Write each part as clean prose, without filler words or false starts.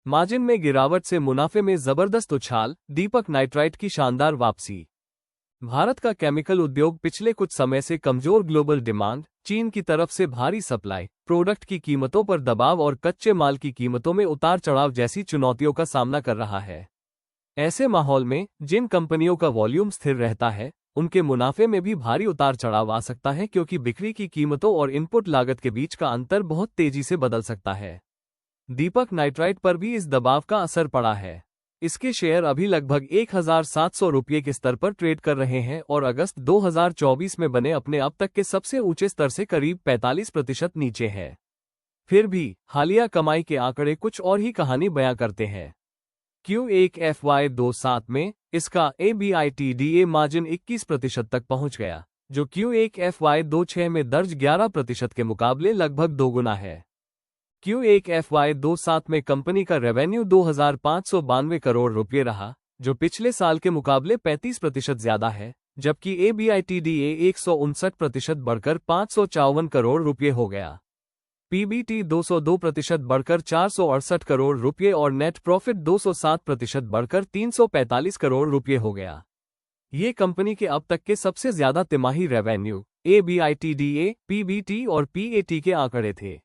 Margin में गिरावट से मुनाफे में जबरदस्त उछाल, दीपक नाइट्राइट की शानदार वापसी। भारत का केमिकल उद्योग पिछले कुछ समय से कमजोर ग्लोबल डिमांड, चीन की तरफ से भारी सप्लाई, प्रोडक्ट की कीमतों पर दबाव और कच्चे माल की कीमतों में उतार चढ़ाव जैसी चुनौतियों का सामना कर रहा है। ऐसे माहौल में जिन कंपनियों का वॉल्यूम स्थिर रहता है, उनके मुनाफे में भी भारी उतार चढ़ाव आ सकता है, क्योंकि बिक्री की कीमतों और इनपुट लागत के बीच का अंतर बहुत तेजी से बदल सकता है। दीपक नाइट्राइट पर भी इस दबाव का असर पड़ा है। इसके शेयर अभी लगभग 1700 रुपये के स्तर पर ट्रेड कर रहे हैं और अगस्त 2024 में बने अपने अब तक के सबसे ऊंचे स्तर से करीब 45% नीचे है। फिर भी हालिया कमाई के आंकड़े कुछ और ही कहानी बयां करते हैं। Q1 FY27 में इसका EBITDA मार्जिन 21% तक पहुंच गया, जो Q1 FY26 में दर्ज 11% के मुकाबले लगभग दोगुना है। Q1 FY27 में कंपनी का रेवेन्यू 2592 करोड़ रुपये रहा, जो पिछले साल के मुकाबले 35% ज्यादा है, जबकि EBITDA 159% बढ़कर 554 करोड़ रुपये हो गया। PBT 202% बढ़कर 468 करोड़ रुपये और नेट प्रॉफिट 207% बढ़कर 345 करोड़ रुपये हो गया। ये कंपनी के अब तक के सबसे ज्यादा तिमाही रेवेन्यू, EBITDA, PBT और PAT के आंकड़े थे।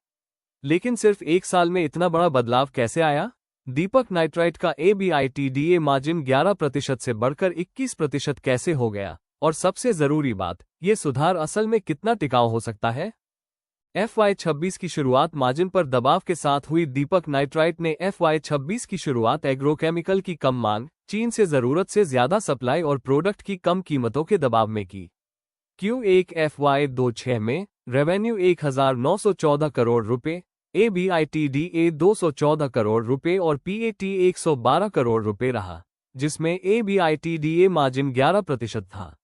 लेकिन सिर्फ एक साल में इतना बड़ा बदलाव कैसे आया? दीपक नाइट्राइट का EBITDA मार्जिन 11% से बढ़कर 21% कैसे हो गया? और सबसे जरूरी बात, ये सुधार असल में कितना टिकाऊ हो सकता है? FY26 की शुरुआत मार्जिन पर दबाव के साथ हुई। दीपक नाइट्राइट ने FY26 की शुरुआत एग्रोकेमिकल की कम मांग, चीन से जरूरत से ज्यादा सप्लाई और प्रोडक्ट की कम कीमतों के दबाव में की। Q1 FY26 में रेवेन्यू 1914 करोड़ रुपए, EBITDA 214 करोड़ रुपए और PAT 112 करोड़ रुपए रहा, जिसमें EBITDA मार्जिन 11% था।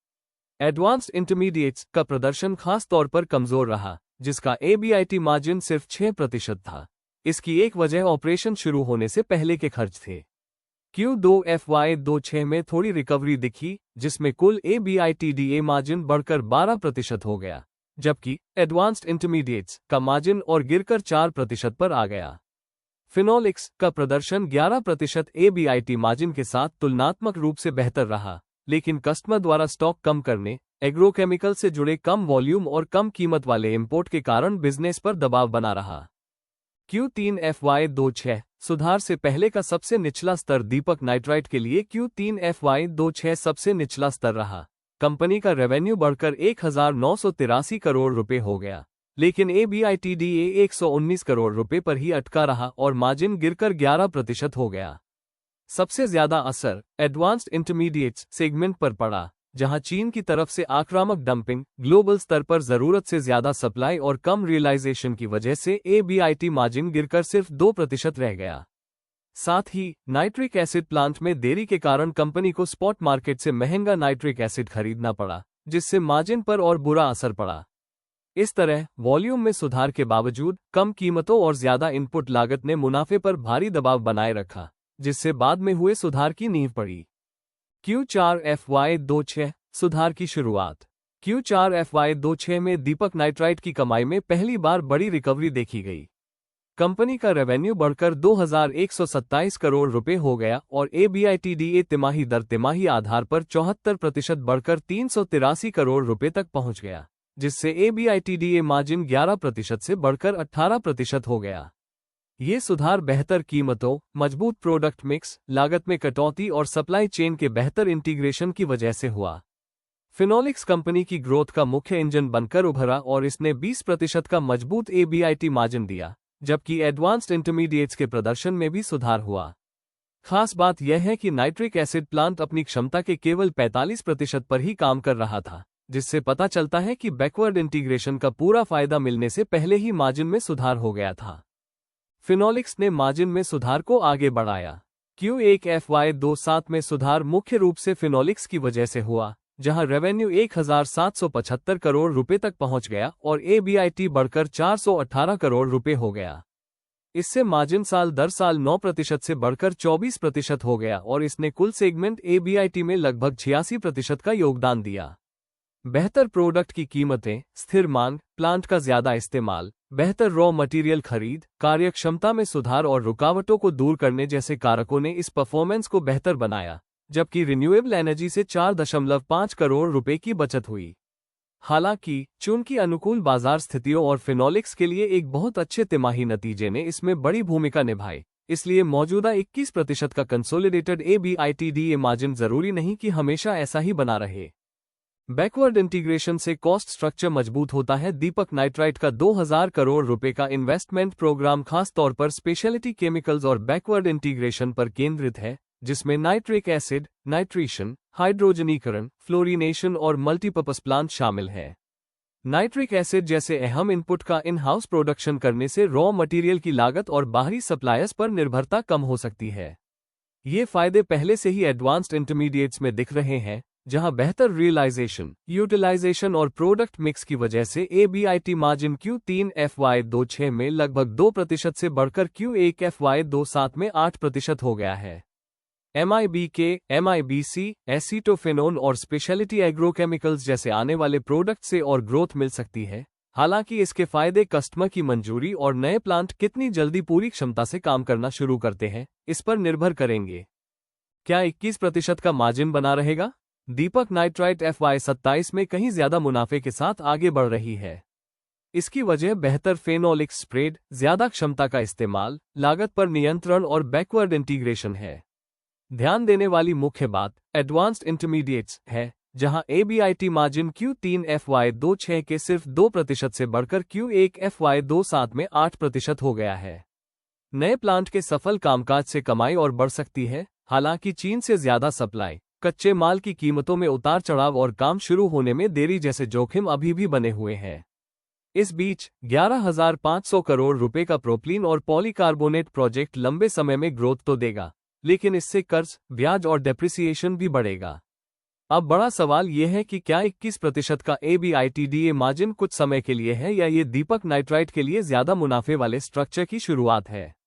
एडवांस्ड इंटरमीडिएट्स का प्रदर्शन खास तौर पर कमजोर रहा, जिसका EBIT मार्जिन सिर्फ 6% था। इसकी एक वजह ऑपरेशन शुरू होने से पहले के खर्च थे। Q2 FY26 में थोड़ी रिकवरी दिखी, जिसमें कुल EBITDA मार्जिन बढ़कर 12% हो गया, जबकि एडवांस्ड इंटरमीडिएट्स का मार्जिन और गिरकर 4% पर आ गया। फिनोलिक्स का प्रदर्शन 11% EBIT मार्जिन के साथ तुलनात्मक रूप से बेहतर रहा, लेकिन कस्टमर द्वारा स्टॉक कम करने, एग्रोकेमिकल से जुड़े कम वॉल्यूम और कम कीमत वाले इंपोर्ट के कारण बिजनेस पर दबाव बना रहा। Q3 FY26 सुधार से पहले का सबसे निचला स्तर दीपक नाइट्राइट के लिए Q3 FY26 सबसे निचला स्तर रहा। कंपनी का रेवेन्यू बढ़कर 1983 करोड़ रुपए हो गया, लेकिन EBITDA 119 करोड़ रुपए पर ही अटका रहा और मार्जिन गिरकर 11% हो गया। सबसे ज्यादा असर एडवांस्ड इंटरमीडिएट्स सेगमेंट पर पड़ा, जहां चीन की तरफ से आक्रामक डंपिंग, ग्लोबल स्तर पर जरूरत से ज्यादा सप्लाई और कम रियलाइजेशन की वजह से EBIT मार्जिन गिरकर सिर्फ 2% रह गया। साथ ही नाइट्रिक एसिड प्लांट में देरी के कारण कंपनी को स्पॉट मार्केट से महंगा नाइट्रिक एसिड खरीदना पड़ा, जिससे मार्जिन पर और बुरा असर पड़ा। इस तरह वॉल्यूम में सुधार के बावजूद कम कीमतों और ज्यादा इनपुट लागत ने मुनाफे पर भारी दबाव बनाए रखा, जिससे बाद में हुए सुधार की नींव पड़ी। Q4 FY26 सुधार की शुरुआत। Q4 FY26 में दीपक नाइट्राइट की कमाई में पहली बार बड़ी रिकवरी देखी गई। कंपनी का रेवेन्यू बढ़कर 2127 करोड़ रुपए हो गया और EBITDA तिमाही दर तिमाही आधार पर 74% बढ़कर 383 करोड़ रुपए तक पहुंच गया, जिससे EBITDA मार्जिन 11% से बढ़कर 18% हो गया। ये सुधार बेहतर कीमतों, मजबूत प्रोडक्ट मिक्स, लागत में कटौती और सप्लाई चेन के बेहतर इंटीग्रेशन की वजह से हुआ। फिनोलिक्स कंपनी की ग्रोथ का मुख्य इंजन बनकर उभरा और इसने 20% का मजबूत EBIT मार्जिन दिया, जबकि एडवांस्ड इंटरमीडिएट्स के प्रदर्शन में भी सुधार हुआ। खास बात यह है कि नाइट्रिक एसिड प्लांट अपनी क्षमता के केवल 45% पर ही काम कर रहा था, जिससे पता चलता है कि बैकवर्ड इंटीग्रेशन का पूरा फायदा मिलने से पहले ही मार्जिन में सुधार हो गया था। फिनोलिक्स ने मार्जिन में सुधार को आगे बढ़ाया। Q1 FY27 में सुधार मुख्य रूप से फिनोलिक्स की वजह से हुआ, जहां रेवेन्यू 1775 करोड़ रुपए तक पहुंच गया और EBIT बढ़कर 418 करोड़ रुपए हो गया। इससे मार्जिन साल दर साल 9% से बढ़कर 24% हो गया और इसने कुल सेगमेंट EBIT में लगभग 86% का योगदान दिया। बेहतर प्रोडक्ट की कीमतें, स्थिर मांग, प्लांट का ज्यादा इस्तेमाल, बेहतर रॉ मटेरियल खरीद, कार्यक्षमता में सुधार और रुकावटों को दूर करने जैसे कारकों ने इस परफॉर्मेंस को बेहतर बनाया, जबकि रिन्यूएबल एनर्जी से 4.5 करोड़ रुपए की बचत हुई। हालांकि चूंकि अनुकूल बाजार स्थितियों और फिनोलिक्स के लिए एक बहुत अच्छे तिमाही नतीजे ने इसमें बड़ी भूमिका निभाई, इसलिए मौजूदा 21% का कंसोलिडेटेड EBITDA मार्जिन जरूरी नहीं कि हमेशा ऐसा ही बना रहे। बैकवर्ड इंटीग्रेशन से कॉस्ट स्ट्रक्चर मजबूत होता है। दीपक नाइट्राइट का 2000 करोड़ रुपए का इन्वेस्टमेंट प्रोग्राम खास तौर पर स्पेशलिटी केमिकल्स और बैकवर्ड इंटीग्रेशन पर केंद्रित है, जिसमें नाइट्रिक एसिड, नाइट्रेशन, हाइड्रोजनीकरण, फ्लोरिनेशन और मल्टीपर्पस प्लांट शामिल है। नाइट्रिक एसिड जैसे अहम इनपुट का इन हाउस प्रोडक्शन करने से रॉ मटेरियल की लागत और बाहरी सप्लायर्स पर निर्भरता कम हो सकती है। ये फायदे पहले से ही एडवांस्ड इंटरमीडिएट्स में दिख रहे हैं, जहां बेहतर रियलाइजेशन, यूटिलाइजेशन और प्रोडक्ट मिक्स की वजह से EBIT मार्जिन Q3 FY26 में लगभग 2% से बढ़कर Q1 FY27 में 8% हो गया है। MIBK, MIBC, एसीटोफेनोन और स्पेशलिटी एग्रोकेमिकल्स जैसे आने वाले प्रोडक्ट से और ग्रोथ मिल सकती है। हालांकि इसके फायदे कस्टमर की मंजूरी और नए प्लांट कितनी जल्दी पूरी क्षमता से काम करना शुरू करते हैं, इस पर निर्भर करेंगे। क्या 21% का मार्जिन बना रहेगा? दीपक नाइट्राइट FY27 में कहीं ज्यादा मुनाफे के साथ आगे बढ़ रही है। इसकी वजह बेहतर फेनोलिक स्प्रेड, ज्यादा क्षमता का इस्तेमाल, लागत पर नियंत्रण और बैकवर्ड इंटीग्रेशन है। ध्यान देने वाली मुख्य बात एडवांस्ड इंटरमीडिएट्स है, जहां EBIT मार्जिन Q3 FY26 के सिर्फ 2% से बढ़कर Q1 FY27 में 8% हो गया है। नए प्लांट के सफल कामकाज से कमाई और बढ़ सकती है। हालांकि चीन से ज्यादा सप्लाई, कच्चे माल की कीमतों में उतार चढ़ाव और काम शुरू होने में देरी जैसे जोखिम अभी भी बने हुए हैं। इस बीच 11,500 करोड़ रुपए का प्रोपलीन और पॉलीकार्बोनेट प्रोजेक्ट लंबे समय में ग्रोथ तो देगा, लेकिन इससे कर्ज, ब्याज और डेप्रिसिएशन भी बढ़ेगा। अब बड़ा सवाल यह है कि क्या 21% का EBITDA मार्जिन कुछ समय के लिए है या ये दीपक नाइट्राइट के लिए ज्यादा मुनाफे वाले स्ट्रक्चर की शुरुआत है।